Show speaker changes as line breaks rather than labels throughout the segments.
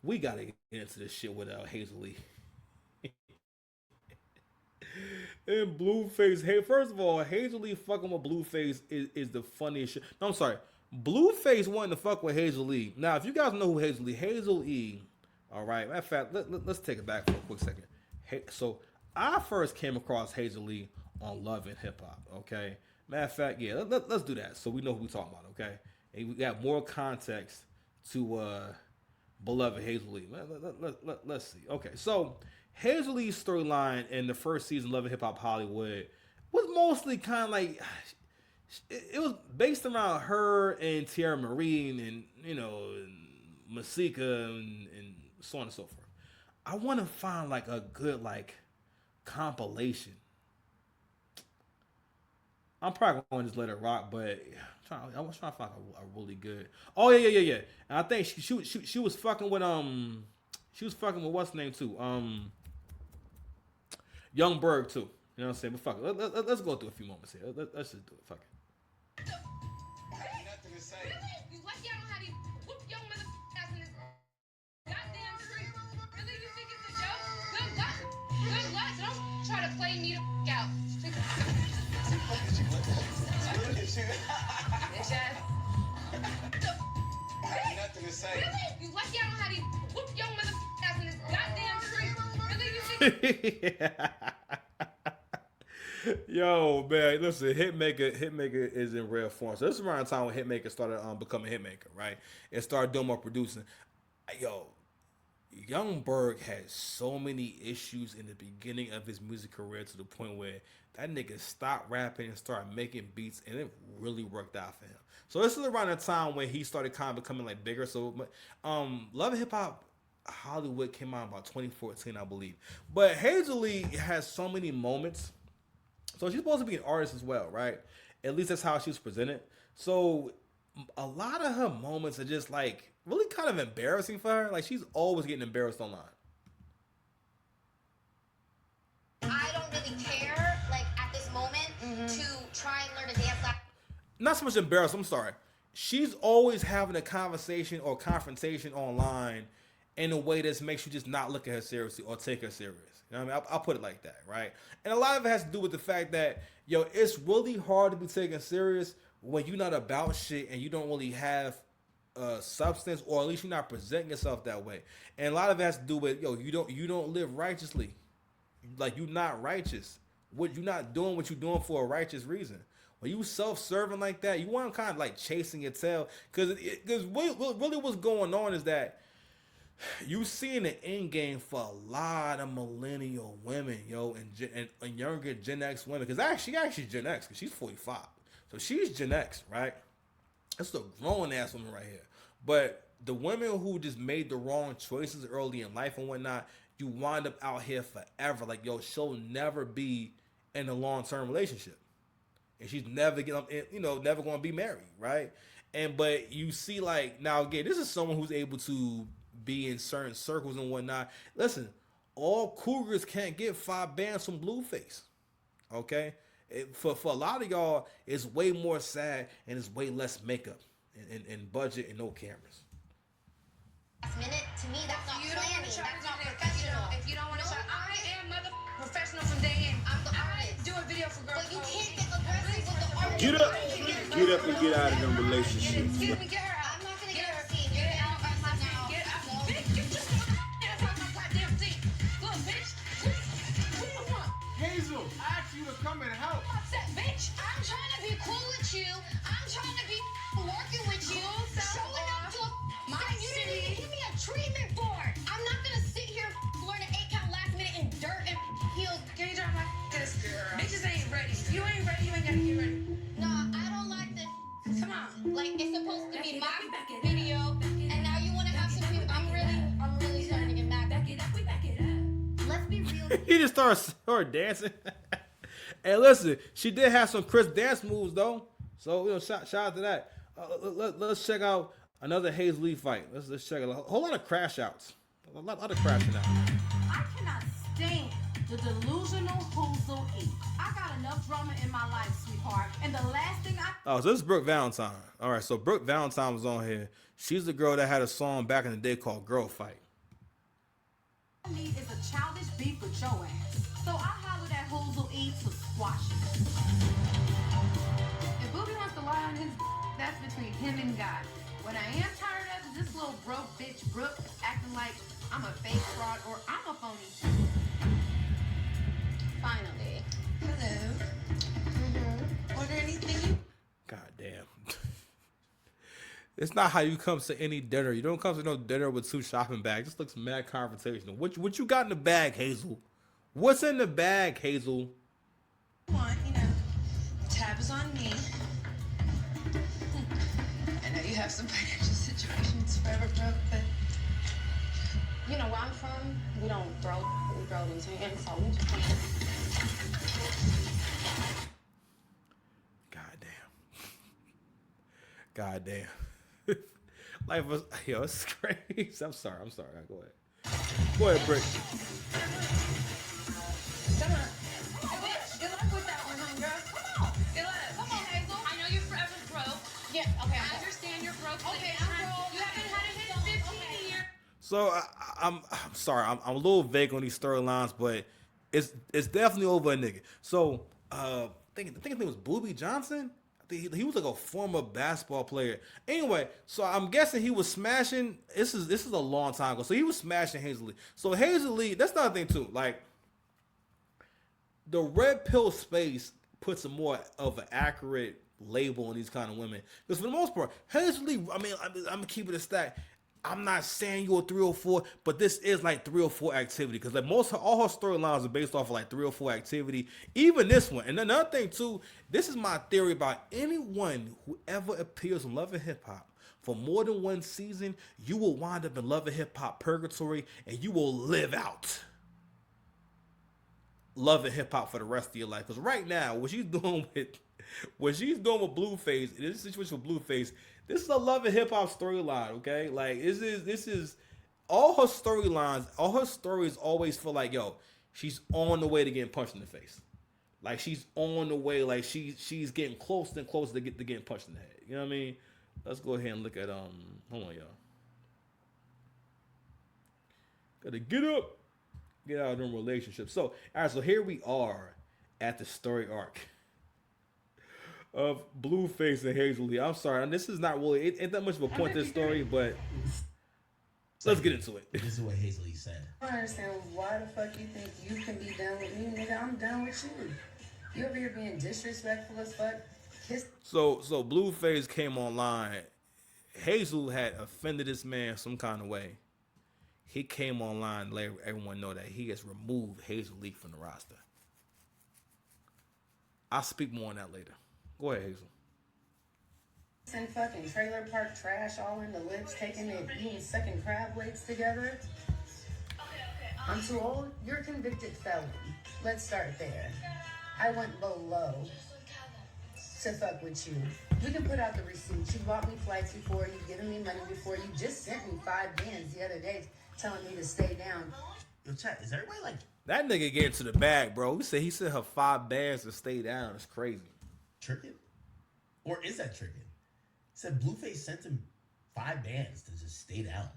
we gotta get into this shit with Hazel Lee and Blueface. Hey, first of all, Hazel Lee fucking with Blueface is the funniest shit. No, I'm sorry. Blueface wanted to fuck with Hazel Lee. Now, if you guys know who Hazel E, all right, matter of fact, let's take it back for a quick second. Hey, so I first came across Hazel Lee on Love and Hip Hop, okay? Matter of fact, yeah, let's do that so we know who we're talking about, okay? And we got more context to beloved Hazel Lee. Let's see. Okay, so Hazel Lee's storyline in the first season of Love and Hip Hop Hollywood was mostly kind of like it was based around her and Tierra Marine and Masika and so on and so forth. I want to find like a good like compilation. I'm probably going to just let it rock, but I was trying to find a really good. Oh yeah. And I think she was fucking with she was fucking with what's name too Young Berg too. You know what I'm saying? But fuck it. Let's go through a few moments here. Let's just do it. Fuck it. Nothing to say. Really? You lucky I don't have you whoop your mother ass in this goddamn tree. Really? You think it's a joke? Good luck. Good luck. Don't try to play me the out. Look at you. Bitch ass. Nothing to say. Really? You lucky I don't have you whoop your mother ass in this goddamn tree. Really? You think Yo, man, listen, Hitmaker is in rare form. So this is around the time when Hitmaker started becoming Hitmaker, right? And started doing more producing. Yo, Young Berg had so many issues in the beginning of his music career to the point where that nigga stopped rapping and started making beats, and it really worked out for him. So this is around the time when he started kind of becoming like bigger. So, Love and Hip Hop Hollywood came out about 2014, I believe. But Hazel Lee has so many moments. So she's supposed to be an artist as well, right? At least that's how she was presented. So a lot of her moments are just like really kind of embarrassing for her. Like she's always getting embarrassed online. I don't really care, like at this moment, to try and learn a dance. Not so much embarrassed. I'm sorry. She's always having a conversation or confrontation online in a way that makes you just not look at her seriously or take her serious. You know what I mean? I'll put it like that, right? And a lot of it has to do with the fact that, yo, it's really hard to be taken serious when you're not about shit and you don't really have substance, or at least you're not presenting yourself that way. And a lot of it has to do with, yo, you don't live righteously. Like you're not righteous. What you're not doing what you're doing for a righteous reason. When you self-serving like that, you want to kind of like chasing your tail, because what really what's going on is that you seeing the end game for a lot of millennial women, yo, and younger Gen X women. Because actually Gen X, because she's 45, so she's Gen X, right? That's a grown ass woman right here. But the women who just made the wrong choices early in life and whatnot, you wind up out here forever. Like, yo, she'll never be in a long-term relationship, and she's never never going to be married, right? But you see, like, now again, this is someone who's able to be in certain circles and whatnot. Listen, all cougars can't get 5 bands from Blueface. Okay, for a lot of y'all, it's way more sad and it's way less makeup and budget and no cameras. Last minute, to me, that's not planning. That's not professional. If you don't want to try, I am mother professional from day in. I'm the artist. Do a video for girls. But you can't get aggressive with the artist. Get up and get out of them relationships. Excuse me, get her out. I'm not gonna get her seat. Get her out right now. Get out. Bitch, get your ass out my goddamn seat. Look, bitch. What do you want? Hazel, I asked you to come and help. Upset, bitch. I'm trying to be cool with you. I'm trying to be working with you. Showing up to my you didn't even give me a treatment board. I'm not gonna sit here learn an 8 count last minute in dirt and heels. Can you drop my this girl? Bitches ain't ready. You ain't ready. You ain't gotta get ready. No, I don't like this. Come on. Like it's supposed to be my video, and now you wanna have some people. I'm really starting to get mad. Back it up. We back it up. Let's be real. He just started dancing. And listen, she did have some crisp dance moves though. So shout out to that. Let's check out another Hazel Lee fight. Let's check out a whole lot of crash outs. A lot of crashing out.
I cannot stand the delusional Hazel E. I got enough drama in my life, sweetheart. And the last thing
so this is Brooke Valentine. All right, so Brooke Valentine was on here. She's the girl that had a song back in the day called Girl Fight.
childish beef with your ass. So I hollered at Hazel E to squash it. If Booby wants to lie on his, that's between him and God. What I am tired of is this little broke bitch Brooke acting like I'm a fake fraud or I'm a phony.
Finally.
Hello. Order anything you...
God damn. It's not how you come to any dinner. You don't come to no dinner with 2 shopping bags. This looks mad confrontational. What you got in the bag, Hazel? What's in the bag, Hazel?
Want, the tab is on me. I know you have some financial situations forever broke, but
You know where I'm from, we don't throw, we throw these hands, so we just
God damn. Life was, yo, it's crazy. I'm sorry. Go ahead, Brick.
come on. Good luck with that one, homegirl. Come on. Good luck.
Come on, Hazel. I know you're forever broke. Yeah, okay. I understand you're broke. Okay, I'm broke. You haven't had a hit in 15 years.
So I'm sorry. I'm a little vague on these storylines, but it's definitely over a nigga. So I think his name was Booby Johnson. I think he was like a former basketball player. Anyway, so I'm guessing he was smashing. This is a long time ago. So he was smashing Hazel Lee. So Hazel Lee, that's another thing too. Like the red pill space puts a more of an accurate label on these kind of women. Because for the most part, Hazel Lee, I'm gonna keep it a stack. I'm not saying you're 304, but this is like 304 activity because like all her storylines are based off of like 304 activity. Even this one, and another thing too, this is my theory about anyone who ever appears on Love and Hip Hop for more than one season, you will wind up in Love and Hip Hop purgatory, and you will live out Love and Hip Hop for the rest of your life. Because right now, what she's doing with Blueface, in this situation with Blueface, this is a Love and Hip Hop storyline, okay? Like this is all her storylines, all her stories always feel like, yo, she's on the way to getting punched in the face. Like she's on the way, like she's getting closer and closer to getting punched in the head. You know what I mean? Let's go ahead and look at hold on, y'all. Gotta get up, get out of them relationships. So, all right, so here we are at the story arc of Blueface and Hazel Lee. I'm sorry, and this is not really it ain't that much of a point to this story, but let's get into it.
This is what Hazel Lee said.
I don't understand why the fuck you think you can be done with me, nigga. I'm done with you. You over here being disrespectful as fuck.
So Blueface came online. Hazel had offended this man some kind of way. He came online to let everyone know that he has removed Hazel Lee from the roster. I'll speak more on that later. Go ahead, Hazel.
And fucking trailer park trash all in the lips, taking it, eating sucking crab legs together. I'm too old. You're a convicted felon. Let's start there. I went low to fuck with you. We can put out the receipts. You bought me flights before. You've given me money before. You just sent me 5 bands the other day telling me to stay down.
Yo, chat, is everybody like
That nigga get into the bag, bro. He sent her 5 bands to stay down. It's crazy.
tricking? Or is that tricking? Said Blueface sent him 5 bands to just stay down.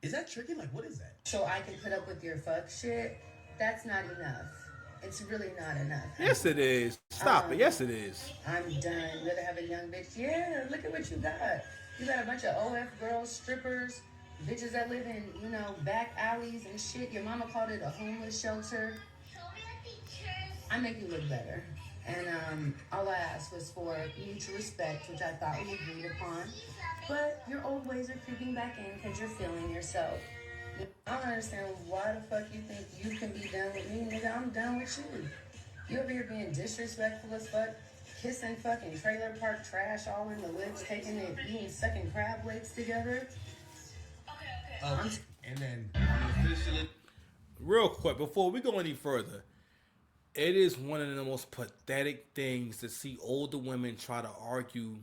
Is that tricking? Like, what is that?
So I can put up with your fuck shit? That's not enough. It's really not enough.
Yes, it is. Stop it. Yes, it is.
I'm done. Rather have a young bitch. Yeah, look at what you got. You got a bunch of OF girls, strippers, bitches that live in, back alleys and shit. Your mama called it a homeless shelter. I make you look better. And all I asked was for mutual respect, which I thought we agreed upon. But your old ways are creeping back in because you're feeling yourself. I don't understand why the fuck you think you can be done with me, nigga. I'm done with you. You over here being disrespectful as fuck, kissing fucking trailer park trash all in the lips, taking it, eating, sucking crab legs together.
And then
Real quick, before we go any further, it is one of the most pathetic things to see older women try to argue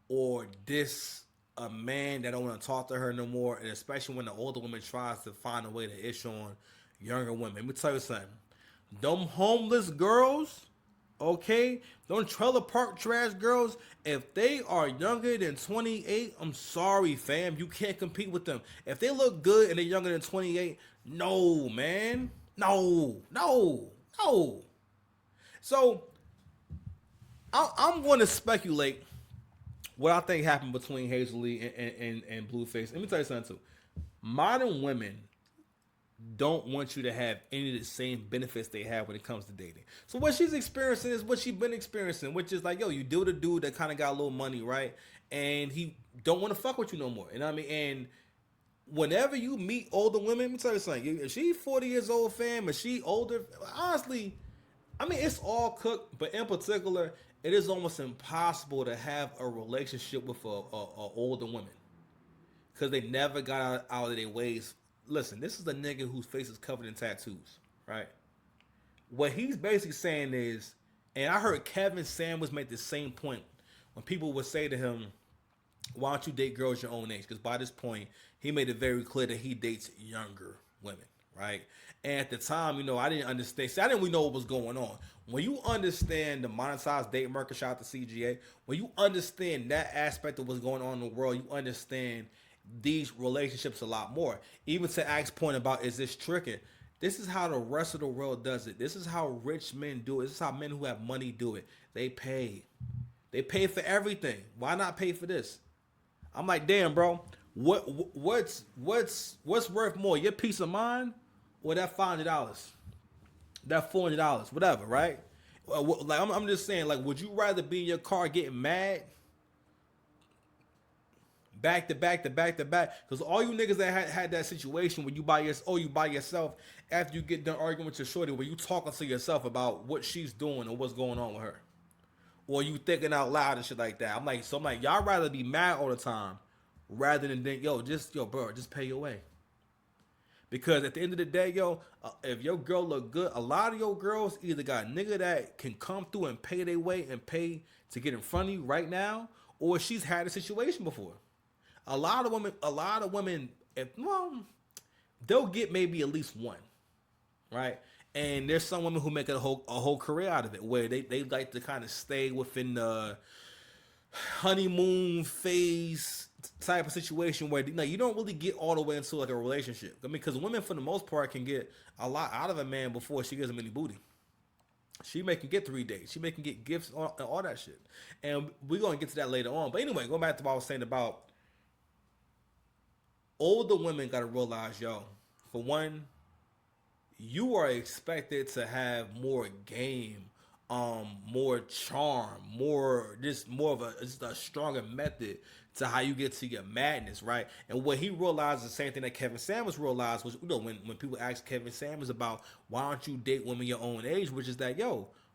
or diss a man that don't want to talk to her no more, and especially when the older woman tries to find a way to issue on younger women. Let me tell you something. Them homeless girls Okay? Don't trailer park trash girls. If they are younger than 28, I'm sorry, fam. You can't compete with them. If they look good and they're younger than 28, no, man. No. So, I'm going to speculate what I think happened between Hazel Lee and Blueface. Let me tell you something, too. Modern women don't want you to have any of the same benefits they have when it comes to dating. So what she's experiencing is what she's been experiencing, which is like, yo, you deal with a dude that kind of got a little money, right? And he don't want to fuck with you no more. You know what I mean? And whenever you meet older women, let me tell you something. If she's 40 years old, fam, if she older, honestly, I mean, it's all cooked, but in particular, it is almost impossible to have a relationship with a older woman because they never got out of their ways. Listen, this is a nigga whose face is covered in tattoos, right? What he's basically saying is, and I heard Kevin Samuels make the same point when people would say to him, why don't you date girls your own age? Because by this point, he made it very clear that he dates younger women, right? And at the time, you know, I didn't understand. See, I didn't really know what was going on. When you understand the monetized date market, shout out to CGA, when you understand that aspect of what's going on in the world, you understand these relationships a lot more. Even to Axe point about, is this tricking? This is how the rest of the world does it. This is how rich men do it. This is how men who have money do it. They pay. They pay for everything. Why not pay for this? I'm like, damn, bro. What's worth more, your peace of mind or that $500, that $400, whatever, right? Like I'm just saying, like, would you rather be in your car getting mad? Back to back. Because all you niggas that had that situation where you by yourself after you get done arguing with your shorty, where you talking to yourself about what she's doing or what's going on with her. Or you thinking out loud and shit like that. I'm like, y'all rather be mad all the time rather than think, bro, just pay your way. Because at the end of the day, if your girl look good, a lot of your girls either got a nigga that can come through and pay their way and pay to get in front of you right now, or she's had a situation before. A lot of women, they'll get maybe at least one, right? And there's some women who make a whole career out of it, where they like to kind of stay within the honeymoon phase type of situation where you don't really get all the way into like a relationship. I mean, because women for the most part can get a lot out of a man before she gives him any booty. She may can get 3 dates. She may can get gifts and all that shit. And we're going to get to that later on. But anyway, going back to what I was saying about older women got to realize, for one, you are expected to have more game, more charm, more of a stronger method to how you get to your madness, right? And what he realized is the same thing that Kevin Samuels realized was, when people ask Kevin Samuels about why don't you date women your own age, which is that,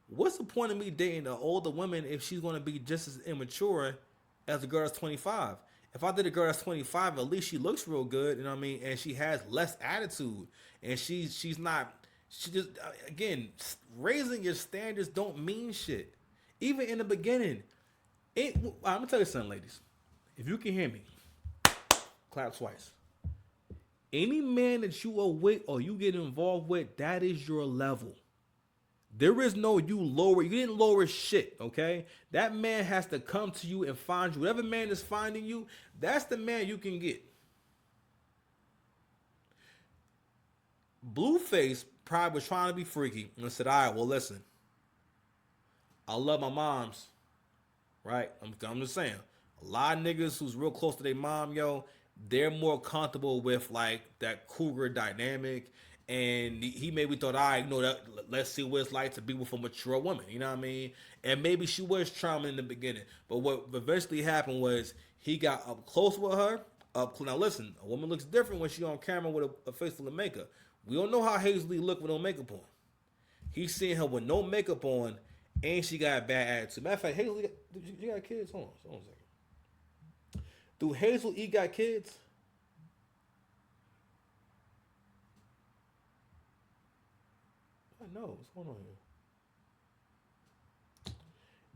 what's the point of me dating an older woman if she's going to be just as immature as a girl that's 25? If I did a girl that's 25, at least she looks real good, you know what I mean? And she has less attitude. And she just, again, raising your standards don't mean shit. Even in the beginning. I'm going to tell you something, ladies. If you can hear me, clap twice. Any man that you are with or you get involved with, that is your level. There is no you didn't lower shit, okay? That man has to come to you and find you. Whatever man is finding you, that's the man you can get. Blueface probably was trying to be freaky and said, all right, well, listen. I love my moms, right? I'm just saying. A lot of niggas who's real close to their mom, they're more comfortable with, like, that cougar dynamic. And he maybe thought, all right, let's see what it's like to be with a mature woman. You know what I mean? And maybe she was charming in the beginning. But what eventually happened was he got up close with her. Now listen, a woman looks different when she's on camera with a face full of makeup. We don't know how Hazel Lee looked with no makeup on. He's seeing her with no makeup on, and she got a bad attitude. Matter of fact, Hazel Lee, you got kids? Hold on a second. Do Hazel E got kids? No, what's going on here?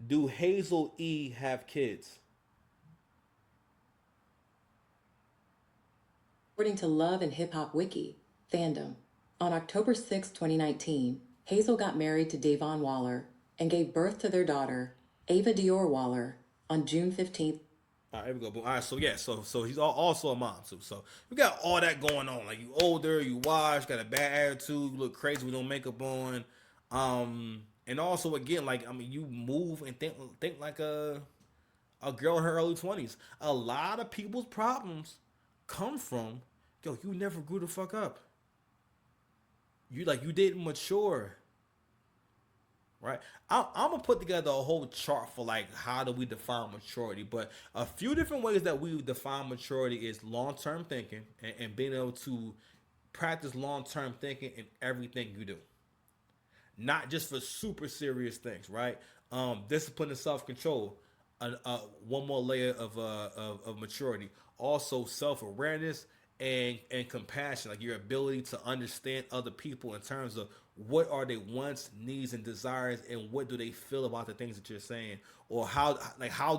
Do Hazel E have kids?
According to Love and Hip Hop Wiki, Fandom, on October 6, 2019, Hazel got married to Davon Waller, and gave birth to their daughter, Ava Dior Waller, on June 15th.
All right, here we go. Boom. All right, so yeah, so he's also a mom too. So we got all that going on. Like, you older, you washed, got a bad attitude, you look crazy with no makeup on. And also again, like, I mean, you move and think like a girl in her early 20s. A lot of people's problems come from, yo, you never grew the fuck up. You didn't mature. Right? I'm gonna put together a whole chart for like how do we define maturity, but a few different ways that we define maturity is long-term thinking and being able to practice long-term thinking in everything you do. Not just for super serious things, right? Discipline and self-control, one more layer of maturity. Also self-awareness and compassion, like your ability to understand other people in terms of what are their wants, needs, and desires, and what do they feel about the things that you're saying, or how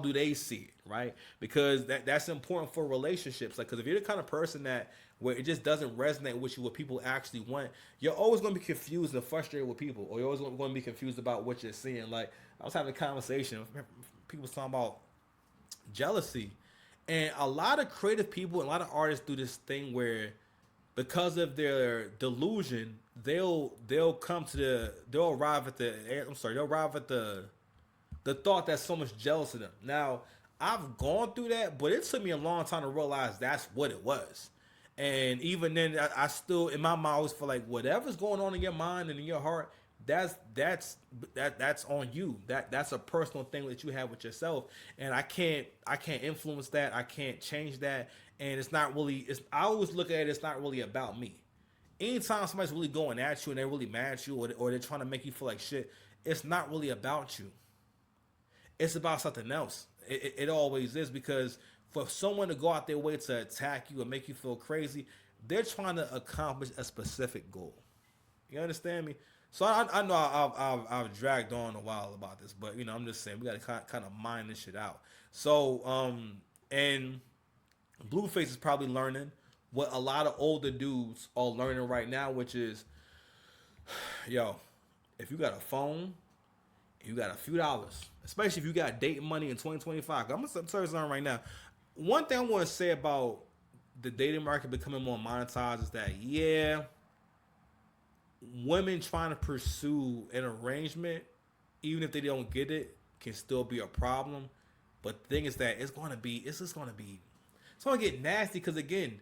do they see it, right? Because that's important for relationships. Like, because if you're the kind of person that where it just doesn't resonate with you what people actually want, you're always going to be confused and frustrated with people, or you're always going to be confused about what you're seeing. Like, I was having a conversation, people was talking about jealousy, and a lot of creative people, a lot of artists do this thing where, because of their delusion, they'll arrive at the thought that someone's jealous of them. Now, I've gone through that, but it took me a long time to realize that's what it was. And even then, I still, in my mind, I always feel like whatever's going on in your mind and in your heart, that's on you. That's a personal thing that you have with yourself, and I can't influence that. I can't change that, and it's not really. I always look at it. It's not really about me. Anytime somebody's really going at you and they're really mad at you, or they're trying to make you feel like shit, it's not really about you. It's about something else. It always is, because for someone to go out their way to attack you and make you feel crazy, they're trying to accomplish a specific goal. You understand me? So I know I've dragged on a while about this, but I'm just saying we got to kind of mine this shit out. So and Blueface is probably learning what a lot of older dudes are learning right now, which is, yo, if you got a phone, you got a few dollars, especially if you got dating money in 2025. I'm gonna tell you something right now. One thing I want to say about the dating market becoming more monetized is that, yeah, women trying to pursue an arrangement, even if they don't get it, can still be a problem. But the thing is that it's gonna get nasty, because again,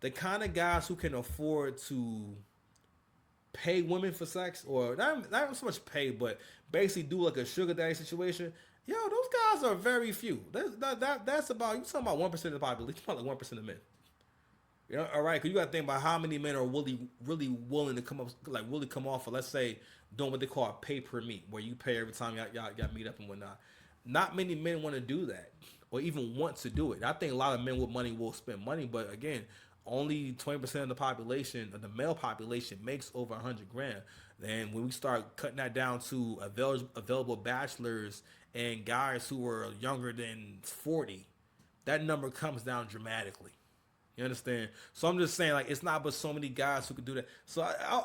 the kind of guys who can afford to pay women for sex, or not so much pay, but basically do like a sugar daddy situation, yo, those guys are very few. That's about, you talking about 1% of the population, probably like 1% of men. All right, because you got to think about how many men are really willing to come off for, let's say, doing what they call a pay per meet, where you pay every time y'all meet up and whatnot. Not many men want to do that, or even want to do it. I think a lot of men with money will spend money, but again, only 20% of the population, of the male population, makes over $100,000. Then when we start cutting that down to available bachelors and guys who are younger than 40, that number comes down dramatically. You understand? So I'm just saying, like, it's not but so many guys who could do that. So I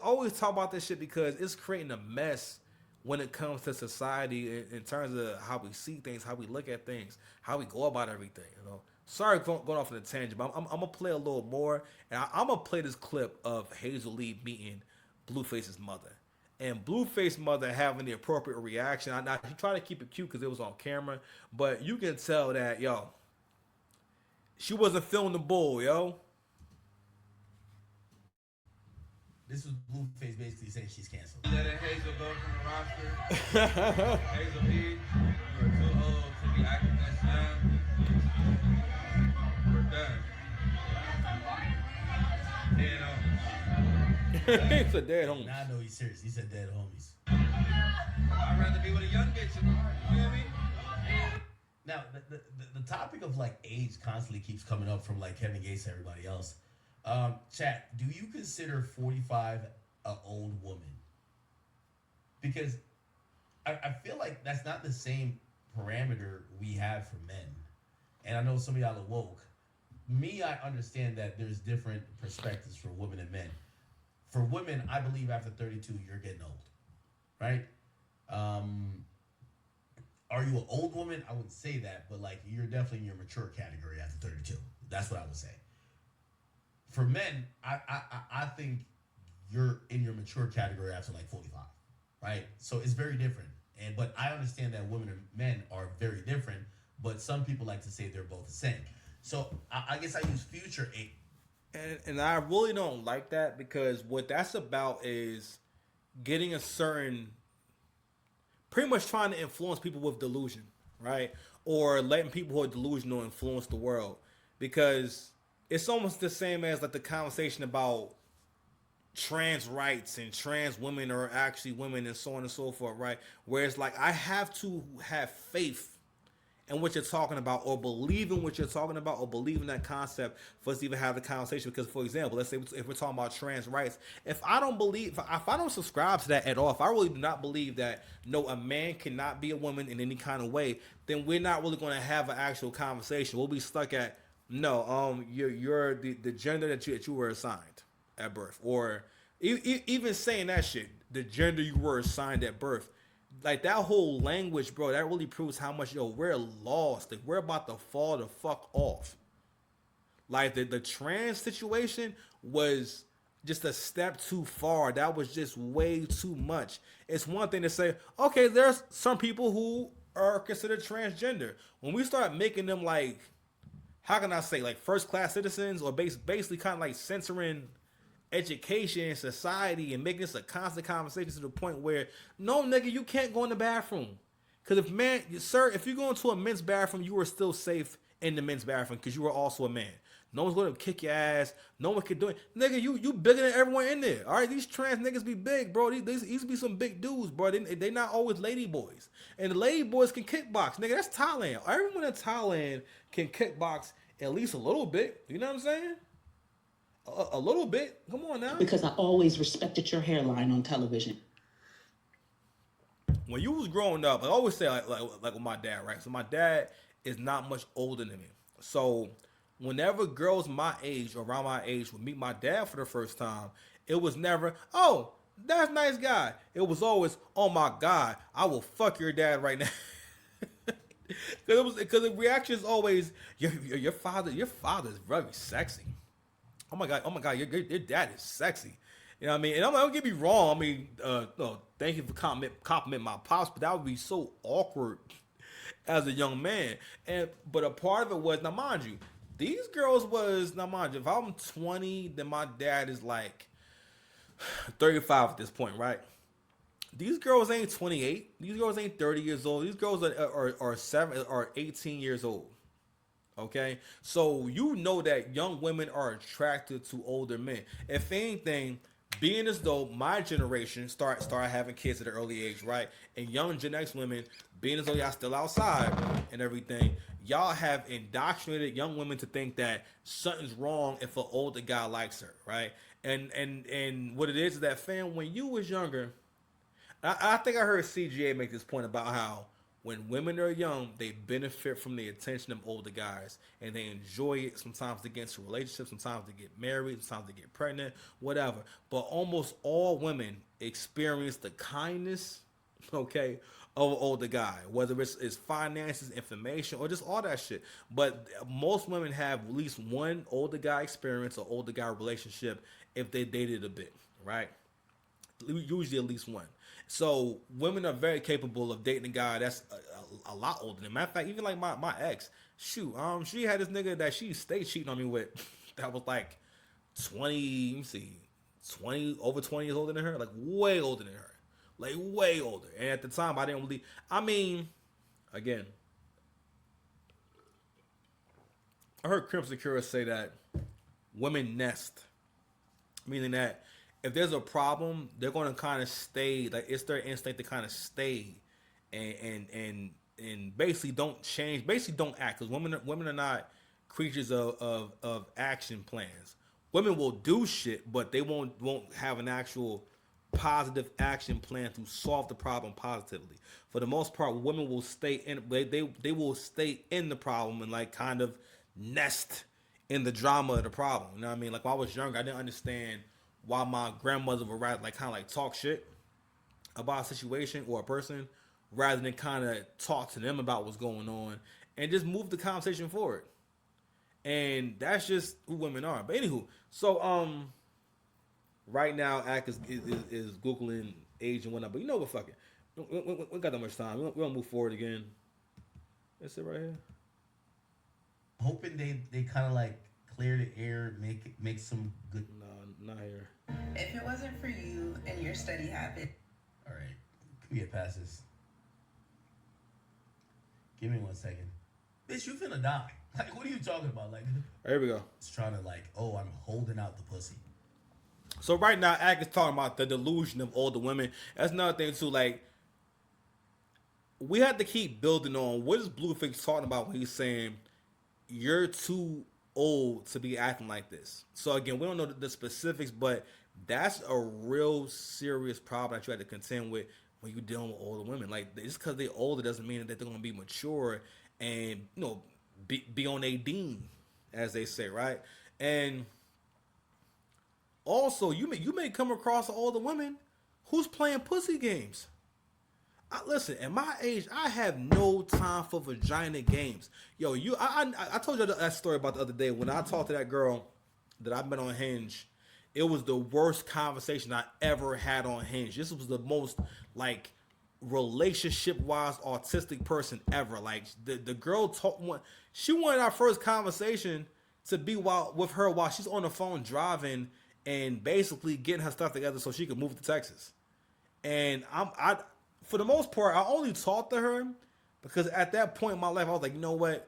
always talk about this shit, because it's creating a mess when it comes to society in terms of how we see things, how we look at things, how we go about everything. Sorry for going off on a tangent, but I'm gonna play a little more, and I'm gonna play this clip of Hazel Lee meeting Blueface's mother, and Blueface's mother having the appropriate reaction. Now, he tried to keep it cute because it was on camera, but you can tell that, yo, she wasn't feeling the bull, yo.
This was Blueface basically saying she's canceled.
Letting Hazel go from the roster. Hazel Lee, you're too old to be acting that young. We're done. Dead homies.
He said dead homies.
Now I know he's serious. He said dead homies.
I'd rather be with a young bitch. You feel me?
Now, the topic of like age constantly keeps coming up from like Kevin Gates and everybody else. Chat, do you consider 45 an old woman? Because I feel like that's not the same parameter we have for men. And I know some of y'all are woke. Me, I understand that there's different perspectives for women and men. For women, I believe after 32, you're getting old, right? Are you an old woman? I wouldn't say that, but like you're definitely in your mature category after 32. That's what I would say. For men, I think you're in your mature category after like 45, right? So it's very different. But I understand that women and men are very different. But some people like to say they're both the same. So I guess I use future eight.
And I really don't like that, because what that's about is getting a certain, pretty much trying to influence people with delusion, right? Or letting people who are delusional influence the world. Because it's almost the same as like the conversation about trans rights and trans women are actually women and so on and so forth, right? Where it's like, I have to have faith in what you're talking about, or believe in what you're talking about, or believe in that concept for us to even have the conversation. Because, for example, let's say if we're talking about trans rights, if I don't subscribe to that at all, if I really do not believe that, no, a man cannot be a woman in any kind of way, then we're not really going to have an actual conversation. We'll be stuck at, no, you're the gender that you were assigned at birth, or even saying that shit, the gender you were assigned at birth. Like, that whole language, bro, that really proves how much, we're lost. Like, we're about to fall the fuck off. Like, the trans situation was just a step too far. That was just way too much. It's one thing to say, okay, there's some people who are considered transgender. When we start making them, like, how can I say, like, first-class citizens, or basically kind of like censoring education and society and making this a constant conversation to the point where, no, nigga, you can't go in the bathroom. Because if you go into a men's bathroom, you are still safe in the men's bathroom because you are also a man. No one's going to kick your ass. No one can do it. Nigga, you bigger than everyone in there. All right, these trans niggas be big, bro. These used to be some big dudes, bro. They not always lady boys. And the lady boys can kickbox. Nigga, that's Thailand. Everyone in Thailand can kickbox at least a little bit. You know what I'm saying? A little bit. Come on now.
Because I always respected your hairline on television.
When you was growing up, I always say like with my dad, right? So my dad is not much older than me. So whenever girls my age or around my age would meet my dad for the first time, it was never, oh, that's a nice guy. It was always, oh my God, I will fuck your dad right now. Because the reaction is always, your father is very sexy. Oh my God, your dad is sexy. You know what I mean? And I'm like, don't get me wrong. I mean, no, thank you for compliment my pops, but that would be so awkward as a young man. But a part of it was, now mind you, these girls was, now mind you, if I'm 20, then my dad is like 35 at this point, right? These girls ain't 28. These girls ain't 30 years old. These girls are 18 years old. Okay, so you know that young women are attracted to older men. If anything, being as though my generation started having kids at an early age, right? And young Gen X women, being as though y'all still outside and everything, y'all have indoctrinated young women to think that something's wrong if an older guy likes her, right? And what it is that, fam, when you was younger, I think I heard CGA make this point about how when women are young, they benefit from the attention of older guys, and they enjoy it. Sometimes they get into relationships, sometimes they get married, sometimes they get pregnant, whatever. But almost all women experience the kindness, okay, of an older guy, whether it's finances, information, or just all that shit. But most women have at least one older guy experience or older guy relationship if they dated a bit, right? Usually at least one. So women are very capable of dating a guy that's a lot older. Matter of fact, even like my ex, shoot, she had this nigga that she stayed cheating on me with that was like 20, over 20 years older than her, like way older than her, like way older. And at the time, I didn't believe. I mean, again, I heard Crimson Cura say that women nest, meaning that if there's a problem, they're going to kind of stay, like it's their instinct to kind of stay and basically don't change, basically don't act, because women are not creatures of action plans. Women will do shit, but they won't have an actual positive action plan to solve the problem positively. For the most part, women will stay in, they will stay in the problem and like kind of nest in the drama of the problem. You know what I mean? Like when I was younger, I didn't understand why my grandmother would rather like kind of like talk shit about a situation or a person, rather than kind of talk to them about what's going on and just move the conversation forward. And that's just who women are. But anywho, so right now, Ack is Googling age and whatnot. But you know what? Fuck it. We got that much time. We're gonna move forward again. That's it right here.
Hoping they kind of like clear the air, make some good.
No, not here.
If it wasn't for you and your study habit.
All right, can we get past this? Give me 1 second. Bitch, you finna die. Like, what are you talking about? Like,
here we go.
It's trying to like, oh, I'm holding out the pussy.
So right now, Ack is talking about the delusion of older women. That's another thing too. Like, we have to keep building on what is Blueface talking about when he's saying you're too old to be acting like this. So again, we don't know the specifics, but that's a real serious problem that you have to contend with when you're dealing with older women. Like, just because they're older doesn't mean that they're going to be mature and, you know, be on a dean, as they say, right? And also, you may come across an older woman who's playing pussy games. Listen, at my age, I have no time for vagina games. Yo, I told you that story about the other day when I talked to that girl that I met on Hinge. It was the worst conversation I ever had on Hinge. This was the most like relationship-wise autistic person ever. Like the girl she wanted our first conversation to be with her while she's on the phone driving and basically getting her stuff together so she could move to Texas. And I for the most part, I only talked to her because at that point in my life, I was like, you know what?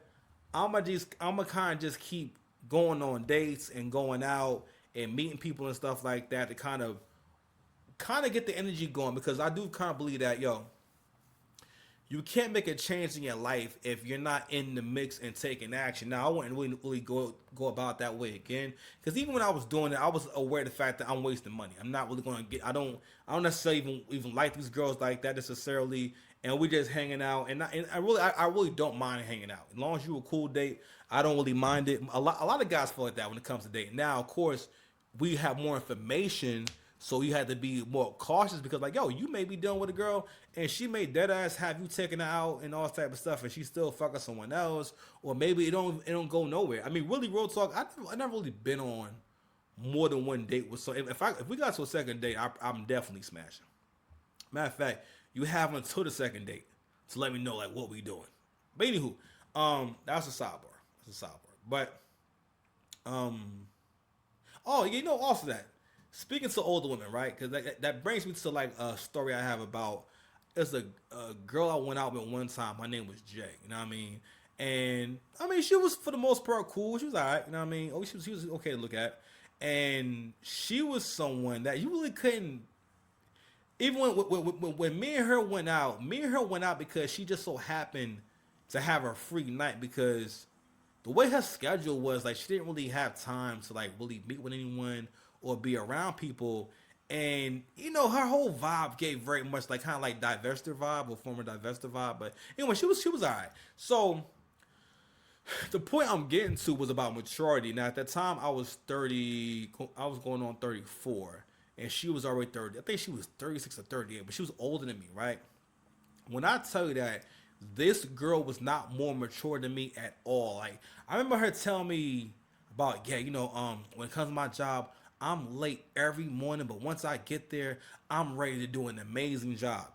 I'm gonna kind of just keep going on dates and going out and meeting people and stuff like that to kind of get the energy going, because I do kind of believe that, yo, you can't make a change in your life if you're not in the mix and taking action. Now, I wouldn't really go about that way again, because even when I was doing it, I was aware of the fact that I'm wasting money. I'm not really going to get. I don't necessarily even like these girls like that necessarily, and we just hanging out. And I really don't mind hanging out as long as you a cool date. I don't really mind it. A lot of guys feel like that when it comes to dating. Now, of course, we have more information. So you had to be more cautious because, like, yo, you may be dealing with a girl and she may dead ass have you taking her out and all type of stuff, and she's still fucking someone else, or maybe it don't go nowhere. I mean, really, real talk, I never really been on more than one date with. So if we got to a second date, I'm definitely smashing. Matter of fact, you have until the second date to let me know like what we doing. But anywho, that's a sidebar. But oh, you know, also that. Speaking to older women, right? Because that brings me to like a story I have about. It's a girl I went out with one time. Her name was Jay. You know what I mean? And I mean, she was for the most part cool. She was alright. You know what I mean? Oh, she was okay to look at. And she was someone that you really couldn't. Even when me and her went out, because she just so happened to have a free night, because the way her schedule was, like, she didn't really have time to like really meet with anyone or be around people. And, you know, her whole vibe gave very much like kind of like Divester vibe or former Divester vibe. But anyway, she was all right. So the point I'm getting to was about maturity. Now, at that time, I was 30. I was going on 34. And she was already 30. I think she was 36 or 38. But she was older than me, right? When I tell you that, this girl was not more mature than me at all. Like, I remember her telling me about, yeah, you know, when it comes to my job, I'm late every morning, but once I get there, I'm ready to do an amazing job.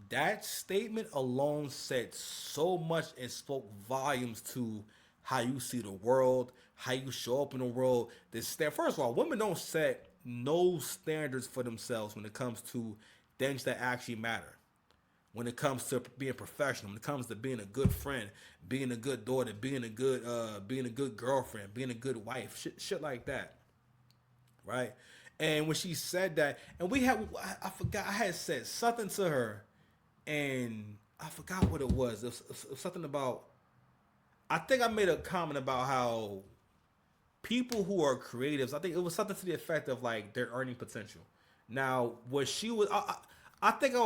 That statement alone said so much and spoke volumes to how you see the world, how you show up in the world. First of all, women don't set no standards for themselves when it comes to things that actually matter. When it comes to being professional, when it comes to being a good friend, being a good daughter, being a good girlfriend, being a good wife, shit like that. Right? And when she said that, and I forgot, I had said something to her, and I forgot what it was. It was something about, I think I made a comment about how people who are creatives, I think it was something to the effect of like their earning potential. Now, what she was, I think I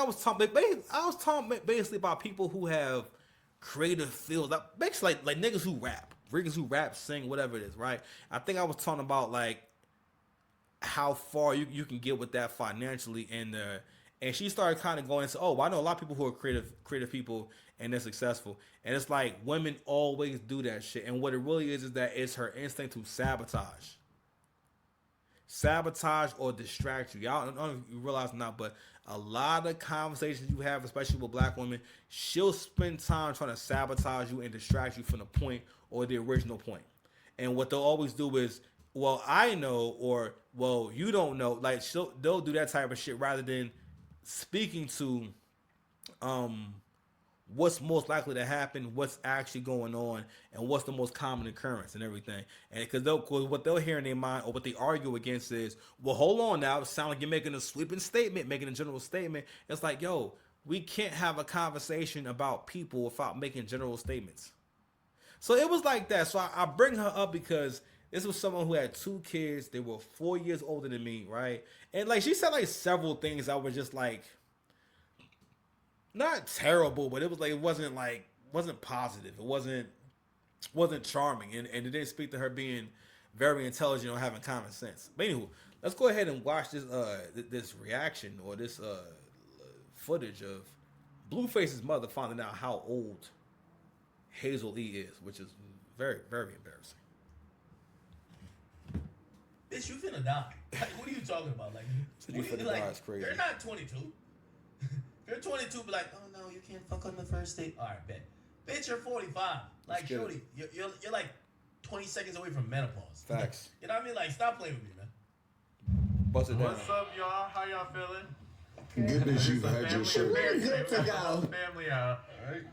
was talking basically about people who have creative fields, basically like niggas who rap, sing, whatever it is, right? I think I was talking about like how far you can get with that financially, and And she started kind of going into, oh, well, I know a lot of people who are creative people and they're successful. And it's like women always do that shit. And what it really is that it's her instinct to sabotage or distract you. Y'all don't know if you realize or not, but a lot of conversations you have, especially with black women, she'll spend time trying to sabotage you and distract you from the point or the original point. And what they'll always do is, well, I know, or, well, you don't know. Like, they'll do that type of shit rather than speaking to what's most likely to happen, what's actually going on, and what's the most common occurrence and everything. And because what they'll hear in their mind or what they argue against is, well, hold on now, it sounds like you're making a sweeping statement, making a general statement. It's like, yo, we can't have a conversation about people without making general statements. So it was like that. So I bring her up because this was someone who had 2 kids. They were 4 years older than me, right? And like she said like several things I was just like, not terrible, but it was like, it wasn't positive. It wasn't charming. And it didn't speak to her being very intelligent or having common sense. But anywho, let's go ahead and watch this reaction or this footage of Blueface's mother finding out how old Hazel E is, which is very, very embarrassing.
Bitch, you finna die. Like, what are you talking about? Like,
You finna die is crazy.
You're not 22. You're 22, be like, oh no, you can't fuck on the first date. All right, bet. Bitch, you're 45. Like, shorty, you're like 20 seconds away from menopause.
Facts.
You know what I mean? Like, stop playing with me, man.
Bust it down.
What's up, y'all? How y'all feeling?
Good as you had your shirt.
Good to go. Family out. All right.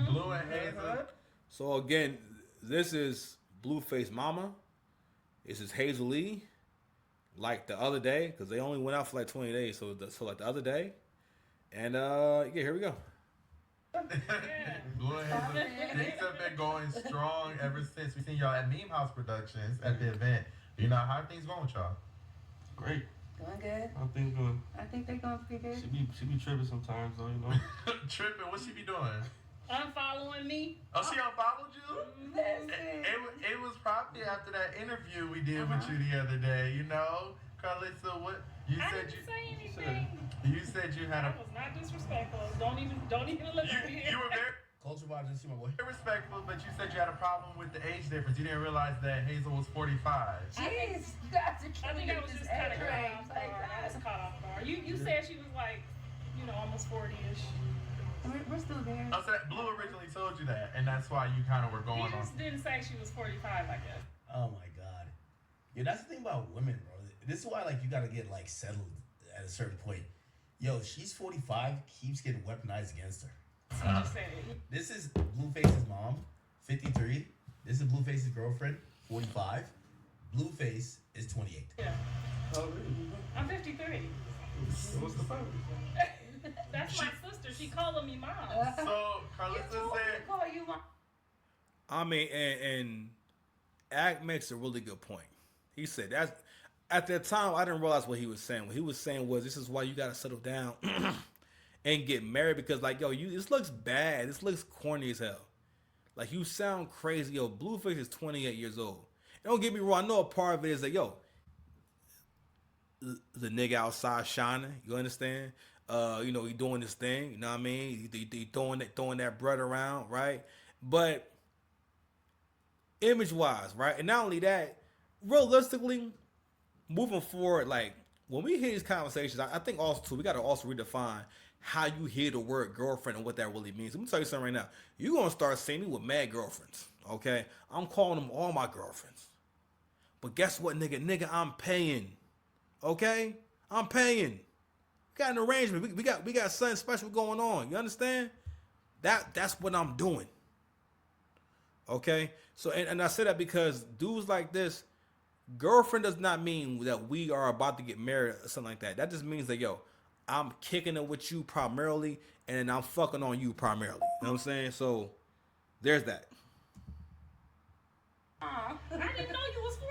Blue and Hazel.
So again, this is Blueface mama. This is Hazel E. Like the other day, because they only went out for like 20 days. So like the other day. And yeah, here we go.
Blue and Hazel. Things have been going strong ever since we seen y'all at Meme House Productions at the event. You know, how are things going with y'all?
Great.
Going good.
I think
I think they're going pretty good.
she be tripping sometimes though, you know.
Tripping? What she be doing?
Unfollowing me.
Oh, she unfollowed you? It was probably after that interview we did with you the other day, you know? Carlissa, what?
I didn't say anything.
You said you had
That was not disrespectful. Don't even look at me.
You were very
Culture Vibes, and see my boy.
respectful, but you said you had a problem with the age difference. You didn't realize that Hazel was 45.
Jeez, that's a
I think I was just kind of caught off guard. I was caught off guard. You said she was like, almost 40-ish.
We're still there.
I said Blue originally told you that, and that's why you kind of were going
He
on.
just didn't say she was 45, I guess.
Oh my god. Yeah, that's the thing about women, bro. This is why, like, you gotta get, like, settled at a certain point. Yo, she's 45, keeps getting weaponized against her.
He just said it.
This is Blueface's mom, 53. This is Blueface's girlfriend, 45. Blueface is 28.
Yeah.
Oh, really?
I'm 53.
What's the problem?
That's my sister. She calling me mom.
So, Carlissa said...
Call you mom.
I mean, and Act makes a really good point. He said that's at that time I didn't realize what he was saying. What he was saying was, this is why you gotta settle down and get married, because like, yo, this looks bad. This looks corny as hell. Like, you sound crazy. Yo, Blueface is 28 years old. Don't get me wrong. I know a part of it is that, yo, the nigga outside shining. You understand? He doing this thing. You know what I mean? He throwing that bread around, right? But image-wise, right? And not only that, realistically, moving forward, like, when we hear these conversations, I think also, too, we got to also redefine how you hear the word girlfriend and what that really means. Let me tell you something right now. You're going to start seeing me with mad girlfriends, okay? I'm calling them all my girlfriends. But guess what, nigga? Nigga, I'm paying, okay? I'm paying. We got an arrangement. We got something special going on. You understand? That's what I'm doing. Okay? So, and I say that because dudes like this, girlfriend does not mean that we are about to get married or something like that. That just means that, yo, I'm kicking it with you primarily, and then I'm fucking on you primarily. You know what I'm saying? So, there's that.
I didn't know you was 45.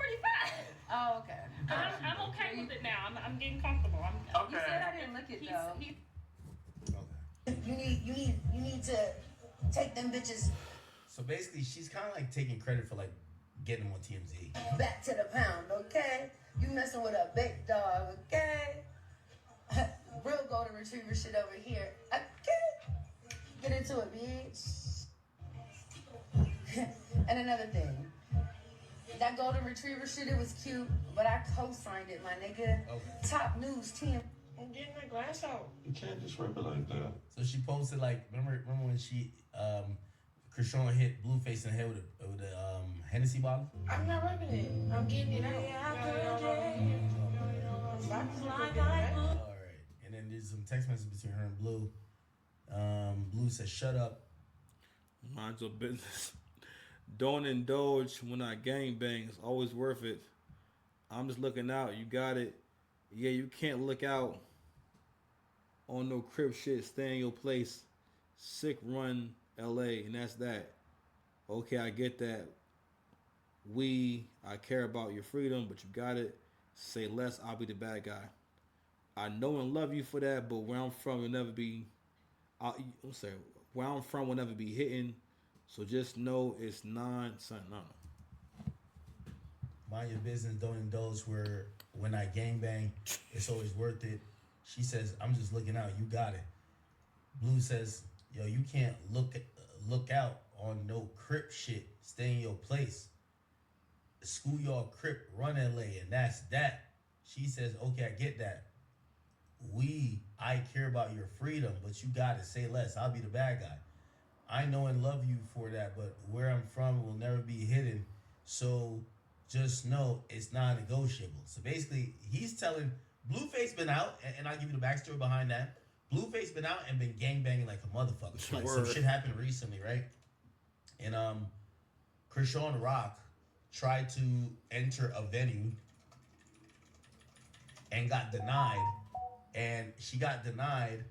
Oh, okay.
I'm okay with it now. I'm getting comfortable.
You said I didn't look it though.
Okay.
You need to take them bitches
So basically, she's kind of like taking credit for like getting them on TMZ.
back to the pound, okay? You messing with a big dog, okay? Real golden retriever shit over here. Get into it, bitch. And another thing. That golden retriever shit, it was cute, but I co-signed it, my nigga.
Okay.
Top news team.
I'm getting my glass out.
You can't just rip it like that.
So she posted like, remember when she Krishan hit Blueface in the head with a Hennessy bottle?
I'm not rubbing it. I'm getting it out.
All right. And then there's some text messages between her and Blue. Blue says, "Shut up."
Mind your business. Don't indulge when I gangbang. It's always worth it. I'm just looking out. You got it. Yeah, you can't look out on no crib shit. Stay in your place. Sick run LA, and that's that. Okay, I get that. I care about your freedom, but you got it. Say less, I'll be the bad guy. I know and love you for that, but where I'm from will never be. Where I'm from will never be hitting. So just know it's nonsense. No.
Mind your business. Don't indulge when I gangbang. It's always worth it. She says, "I'm just looking out. You got it." Blue says, "Yo, you can't look out on no crip shit. Stay in your place. Schoolyard crip run LA, and that's that." She says, "Okay, I get that. I care about your freedom, but you gotta say less. I'll be the bad guy. I know and love you for that, but where I'm from will never be hidden. So just know it's non-negotiable." So basically, he's telling Blueface been out, and I'll give you the backstory behind that. Blueface been out and been gangbanging like a motherfucker. Like some shit happened recently, right? And Krishan Rock tried to enter a venue and got denied. And she got denied,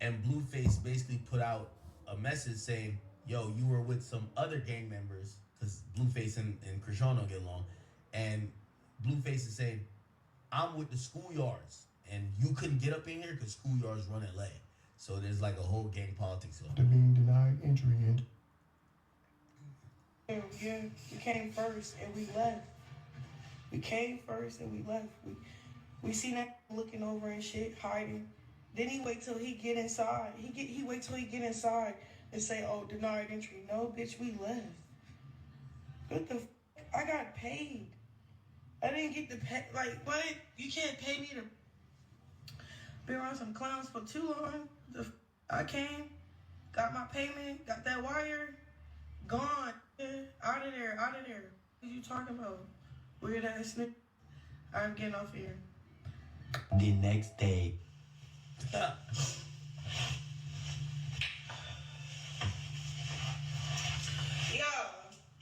and Blueface basically put out a message saying, "Yo, you were with some other gang members," because Blueface and Krishan don't get along. And Blueface is saying, "I'm with the schoolyards, and you couldn't get up in here because schoolyards run LA." So there's like a whole gang politics going on.
They're being denied entry into.
Yeah, we came first and we left. We came first and we left. We seen that looking over and shit, hiding. Then he wait till he get inside. He wait till he get inside and say, "Oh, denied entry." No, bitch, we left. What the? I got paid. I didn't get the pay. Like what? You can't pay me to be around some clowns for too long. I came, got my payment, got that wire, gone. Out of there, out of there. What are you talking about? Weird ass nigga. I'm getting off here.
The next day.
Yo,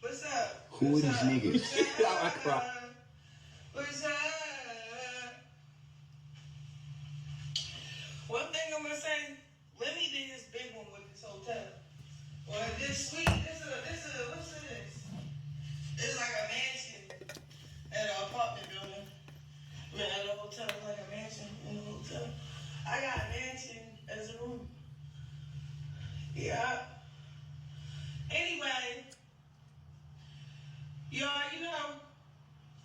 what's up?
Who are these niggas?
What's up? One thing I'm gonna say, let me do this big one with this hotel. Well, this suite, this is what's this? It's like a mansion at an apartment building. I mean, at a hotel, like a mansion in a hotel. I got a mansion as a room. Yeah. Anyway, y'all, you know,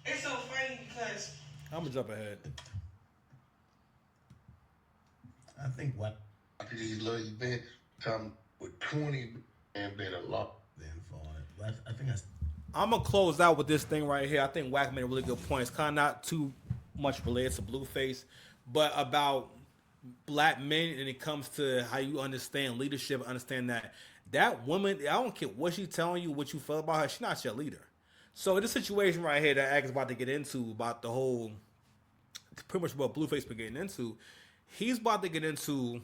it's so funny because
I'm gonna jump ahead.
I think what
These little events come with 20 and been a lot.
I think that's.
I'm gonna close out with this thing right here. I think Wack made a really good point. It's kind of not too much related to Blueface, but about black men, and it comes to how you understand leadership. Understand that woman, I don't care what she's telling you, what you feel about her, she's not your leader. So this situation right here that Ack is about to get into, about the whole, pretty much what Blueface been getting into, he's about to get into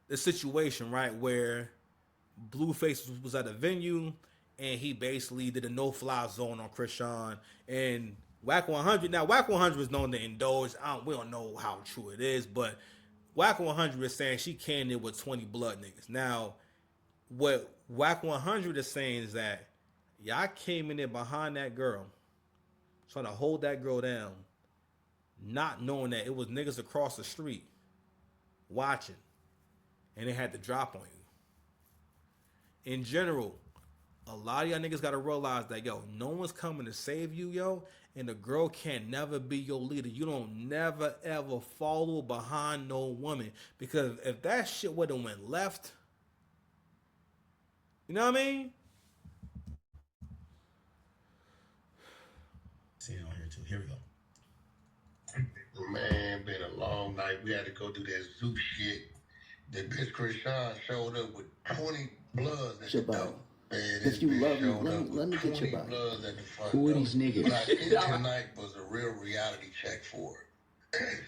the situation, right, where Blueface was at a venue and he basically did a no-fly zone on Krishan and Wack 100. Now, Wack 100 is known to indulge. We don't know how true it is, but Wack 100 is saying she came in with 20 blood niggas. Now, what Wack 100 is saying is that y'all came in there behind that girl, trying to hold that girl down, not knowing that it was niggas across the street watching, and they had to drop on you. In general, A lot of y'all niggas gotta realize that, yo, no one's coming to save you, yo, and the girl can never be your leader. You don't never ever follow behind no woman, because if that shit would have went left, you know what I mean?
See it on here too. Here we go.
Man, been a long night. We had to go do that Zoot shit. The bitch Krishan showed up with 20 bloods at the door. Man,
If you love me, let me get your body.
Bloods at the front
Who are
door.
these niggas?
What I think tonight was a real reality check for her.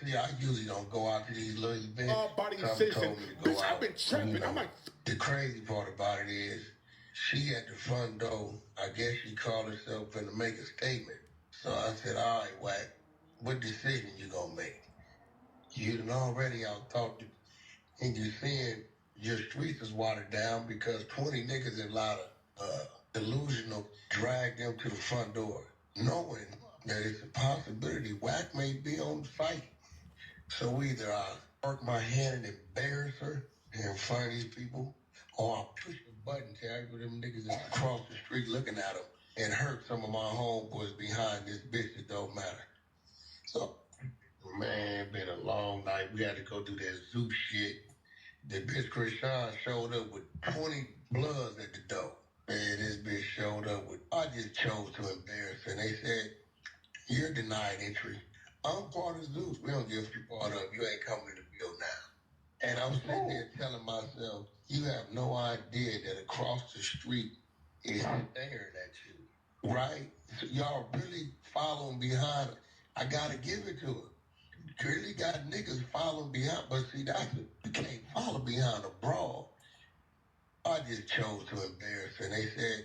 See, I usually don't go out to these little events.
Body
Somebody
citizen.
told me to go
Bitch,
out.
I've been trapping.
You know,
I'm like,
the crazy part about it is, she at the front door. I guess she called herself finna make a statement. So I said, all right, Wack, what decision you gonna make? You done already out thought that, and you seeing your streets is watered down because 20 niggas in a lot of delusional drag them to the front door, knowing that it's a possibility Wack may be on the fight. So either I work my hand and embarrass her in front of these people, or I'll push the button, tell them niggas that's across the street looking at them, and hurt some of my homeboys behind this bitch that don't matter. So, man, been a long night. We had to go do that Zoot shit. The bitch Krishan showed up with 20 bloods at the door. Man, this bitch showed up with, I just chose to embarrass her. And they said, you're denied entry. I'm part of Zeus. We don't give you part of. You ain't coming to the bill now. And I'm sitting there telling myself, you have no idea that across the street is staring at you. Right? So y'all really following behind her. I gotta give it to her. Really got niggas following behind, but see, you can't follow behind a brawl. I just chose to embarrass her. And they said,